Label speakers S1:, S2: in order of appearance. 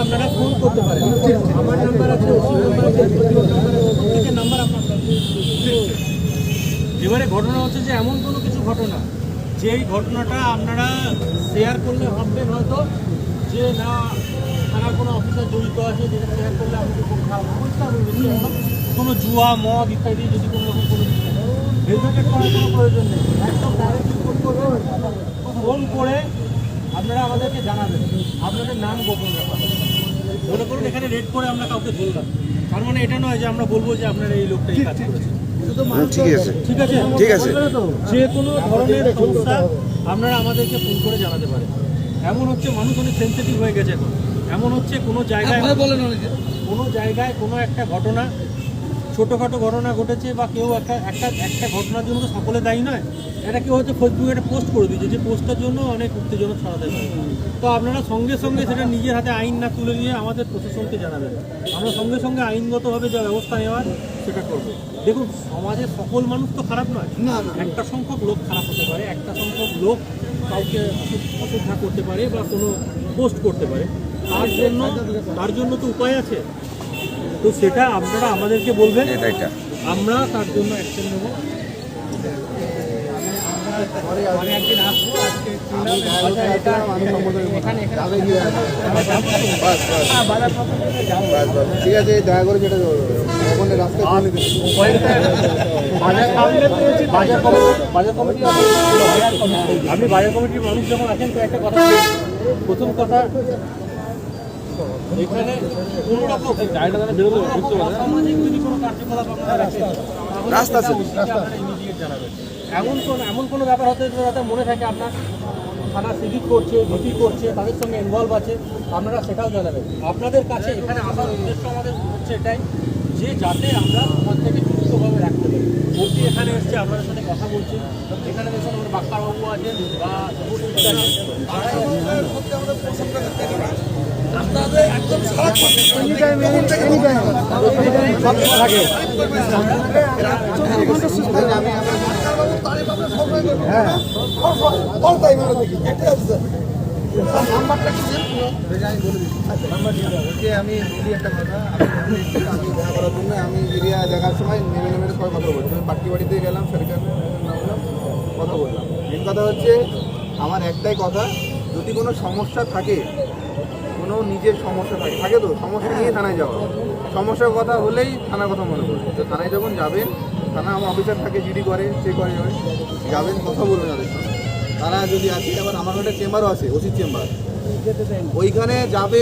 S1: আপনারা ফোন করতে পারেন। আমার নাম্বার আছে, প্রত্যেকের নাম্বার আপনার। এবারে ঘটনা হচ্ছে যে এমন কোনো কিছু ঘটনা যেই ঘটনাটা আপনারা শেয়ার করলে ভাববেন হয়তো যে না থানার কোনো অফিসার জড়িত আছে, যেটা শেয়ার করলে আমাকে খুব খারাপ অবস্থা কোনো জুয়া মদ ইত্যাদি যদি কোনো রকম কোনো হেলমেটেড করার কোনো প্রয়োজন নেই। একদম ডাইরেক্টলি ফোন করবেন, ফোন করে আপনারা আমাদেরকে জানাবেন আপনাদের নাম গোপন ব্যাপার। মনে করুন এখানে রেড করে আমরা কাউকে ধরলাম, তার মানে এটা নয় যে আমরা বলবো যে আপনারা এই লোকটা এই কাজ করেছে। ঠিক আছে, ঠিক আছে। যে কোনো ধরনের সমস্যা আপনারা আমাদেরকে ফোন করে জানাতে পারেন। এমন হচ্ছে মানুষ অনেক সেন্সিটিভ হয়ে গেছে এখন। এমন হচ্ছে কোনো জায়গায় কোনো একটা ঘটনা, ছোটোখাটো ঘটনা ঘটেছে বা কেউ একটা ঘটনার জন্য তো সকলে দায়ী নয়। এটা কেউ হয়তো ফেসবুকে একটা পোস্ট করে দিয়েছে, যে পোস্টের জন্য অনেক উত্তেজনা ছড়াতে পারে। তো আপনারা সঙ্গে সঙ্গে সেটা নিজের হাতে আইন না তুলে নিয়ে আমাদের প্রশাসনকে জানাবেন। আমরা সঙ্গে সঙ্গে আইনগতভাবে যা ব্যবস্থা নেওয়ার সেটা করবো। দেখুন, সমাজের সকল মানুষ তো খারাপ নয়, একটা সংখ্যক লোক খারাপ হতে পারে, একটা সংখ্যক লোক কাউকে অশ্রদ্ধা করতে পারে বা কোনো পোস্ট করতে পারে। তার জন্য তো উপায় আছে, তো সেটা আপনারা আমাদেরকে বলবেন, আমরা তার জন্য অ্যাকশন নেব। একদিন আসবো,
S2: ঠিক আছে, দয়া করে যেটা
S1: আপনি বাজার কমিটির মানুষ যখন আছেন তো একটা কথা, প্রথম কথা এখানে কোনো রকম সামাজিক যদি কোনো কার্যকলাপ আপনারা রাখেন রাস্তা ইমিডিয়েট জানাবেন। এমন কোনো ব্যাপার হতে যাতে মনে থাকে আপনার থানা সিভিক করছে, ভিপি করছে, তাদের সঙ্গে ইনভলভ আছে, আপনারা সেটাও জানাবেন। আপনাদের কাছে এখানে আসার উদ্দেশ্য আমাদের হচ্ছে এটাই যে যাতে আমরা সমাজ থেকে সুস্থভাবে রাখতে পারি। মন্ত্রী এখানে এসছে, আপনাদের সাথে কথা বলছি, এখানে দেখুন আমার ডাক্তারবাবু আছেন বা
S2: আমি একটা কথা, আমি এরিয়া দেখার সময় নেমে সবাই কথা বলছি। আমি পাট্টি বাড়িতে গেলাম, সেখানে নামলাম, কথা বললাম। মেন কথা হচ্ছে আমার একটাই কথা, যদি কোনো সমস্যা থাকে, কোনো নিজের সমস্যা থাকে তো সমস্যা নিয়ে থানায় যাওয়া। সমস্যার কথা হলেই থানার কথা মনে করবে। তো থানায় যখন যাবেন, থানা আমার অফিসার থাকে, জিডি করে, সে করে, যাবেন, কথা বলবেন তাদের সঙ্গে। তারা যদি আসে, আবার আমার একটা চেম্বারও আছে, ওসির চেম্বার, ওইখানে যাবে।